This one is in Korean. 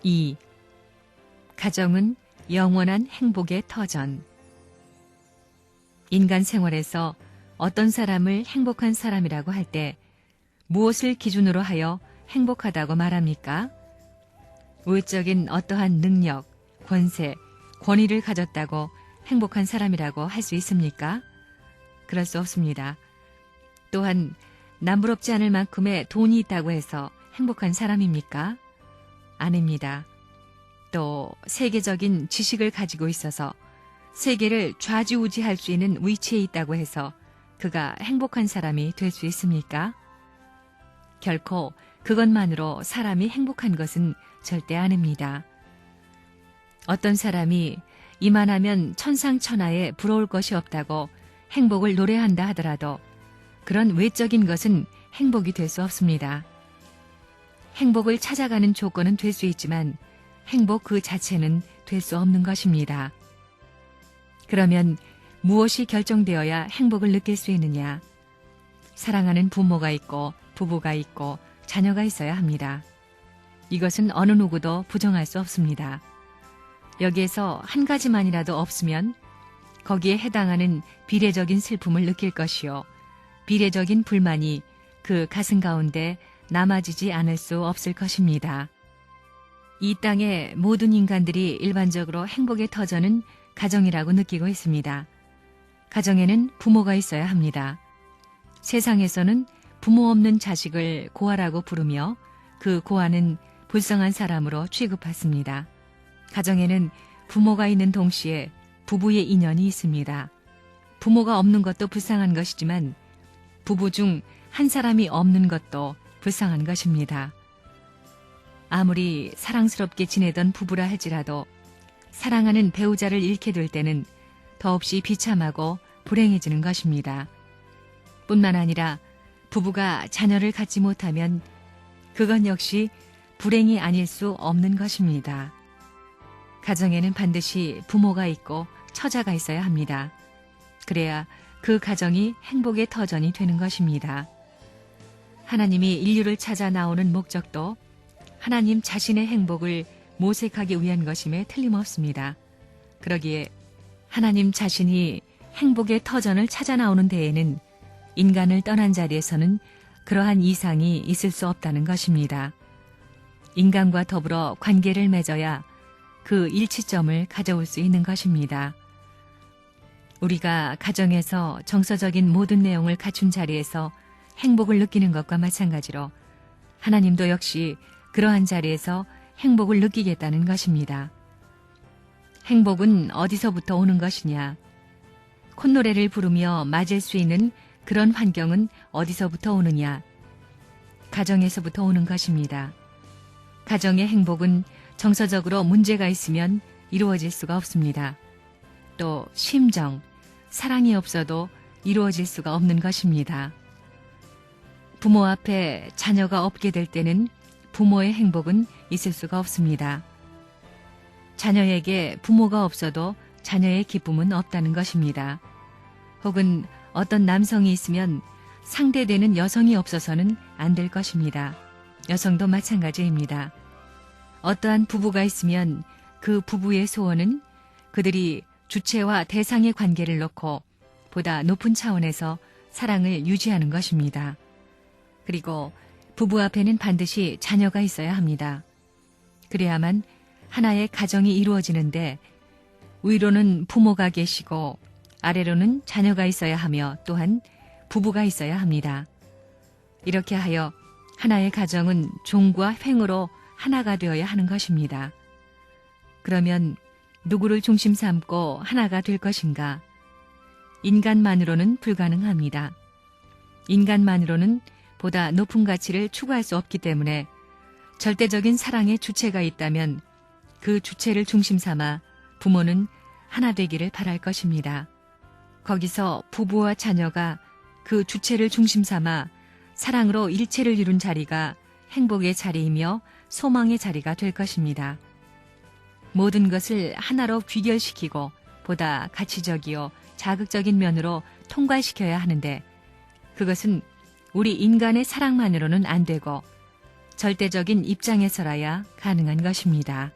2. 가정은 영원한 행복의 터전. 인간 생활에서 어떤 사람을 행복한 사람이라고 할 때 무엇을 기준으로 하여 행복하다고 말합니까? 외적인 어떠한 능력, 권세, 권위를 가졌다고 행복한 사람이라고 할 수 있습니까? 그럴 수 없습니다. 또한 남부럽지 않을 만큼의 돈이 있다고 해서 행복한 사람입니까? 아닙니다. 또 세계적인 지식을 가지고 있어서 세계를 좌지우지할 수 있는 위치에 있다고 해서 그가 행복한 사람이 될 수 있습니까? 결코 그것만으로 사람이 행복한 것은 절대 아닙니다. 어떤 사람이 이만하면 천상천하에 부러울 것이 없다고 행복을 노래한다 하더라도 그런 외적인 것은 행복이 될 수 없습니다. 행복을 찾아가는 조건은 될 수 있지만 행복 그 자체는 될 수 없는 것입니다. 그러면 무엇이 결정되어야 행복을 느낄 수 있느냐? 사랑하는 부모가 있고 부부가 있고 자녀가 있어야 합니다. 이것은 어느 누구도 부정할 수 없습니다. 여기에서 한 가지만이라도 없으면 거기에 해당하는 비례적인 슬픔을 느낄 것이요. 비례적인 불만이 그 가슴 가운데 남아지지 않을 수 없을 것입니다. 이 땅의 모든 인간들이 일반적으로 행복의 터전은 가정이라고 느끼고 있습니다. 가정에는 부모가 있어야 합니다. 세상에서는 부모 없는 자식을 고아라고 부르며 그 고아는 불쌍한 사람으로 취급받습니다. 가정에는 부모가 있는 동시에 부부의 인연이 있습니다. 부모가 없는 것도 불쌍한 것이지만 부부 중 한 사람이 없는 것도 불쌍한 것입니다. 아무리 사랑스럽게 지내던 부부라 할지라도 사랑하는 배우자를 잃게 될 때는 더없이 비참하고 불행해지는 것입니다. 뿐만 아니라 부부가 자녀를 갖지 못하면 그건 역시 불행이 아닐 수 없는 것입니다. 가정에는 반드시 부모가 있고 처자가 있어야 합니다. 그래야 그 가정이 행복의 터전이 되는 것입니다. 하나님이 인류를 찾아 나오는 목적도 하나님 자신의 행복을 모색하기 위한 것임에 틀림없습니다. 그러기에 하나님 자신이 행복의 터전을 찾아 나오는 데에는 인간을 떠난 자리에서는 그러한 이상이 있을 수 없다는 것입니다. 인간과 더불어 관계를 맺어야 그 일치점을 가져올 수 있는 것입니다. 우리가 가정에서 정서적인 모든 내용을 갖춘 자리에서 행복을 느끼는 것과 마찬가지로 하나님도 역시 그러한 자리에서 행복을 느끼겠다는 것입니다. 행복은 어디서부터 오는 것이냐? 콧노래를 부르며 맞을 수 있는 그런 환경은 어디서부터 오느냐? 가정에서부터 오는 것입니다. 가정의 행복은 정서적으로 문제가 있으면 이루어질 수가 없습니다. 또 심정, 사랑이 없어도 이루어질 수가 없는 것입니다. 부모 앞에 자녀가 없게 될 때는 부모의 행복은 있을 수가 없습니다. 자녀에게 부모가 없어도 자녀의 기쁨은 없다는 것입니다. 혹은 어떤 남성이 있으면 상대되는 여성이 없어서는 안 될 것입니다. 여성도 마찬가지입니다. 어떠한 부부가 있으면 그 부부의 소원은 그들이 주체와 대상의 관계를 놓고 보다 높은 차원에서 사랑을 유지하는 것입니다. 그리고 부부 앞에는 반드시 자녀가 있어야 합니다. 그래야만 하나의 가정이 이루어지는데 위로는 부모가 계시고 아래로는 자녀가 있어야 하며 또한 부부가 있어야 합니다. 이렇게 하여 하나의 가정은 종과 횡으로 하나가 되어야 하는 것입니다. 그러면 누구를 중심 삼고 하나가 될 것인가? 인간만으로는 불가능합니다. 인간만으로는 보다 높은 가치를 추구할 수 없기 때문에 절대적인 사랑의 주체가 있다면 그 주체를 중심 삼아 부모는 하나 되기를 바랄 것입니다. 거기서 부부와 자녀가 그 주체를 중심 삼아 사랑으로 일체를 이룬 자리가 행복의 자리이며 소망의 자리가 될 것입니다. 모든 것을 하나로 귀결시키고 보다 가치적이요 자극적인 면으로 통과시켜야 하는데 그것은 우리 인간의 사랑만으로는 안 되고 절대적인 입장에서라야 가능한 것입니다.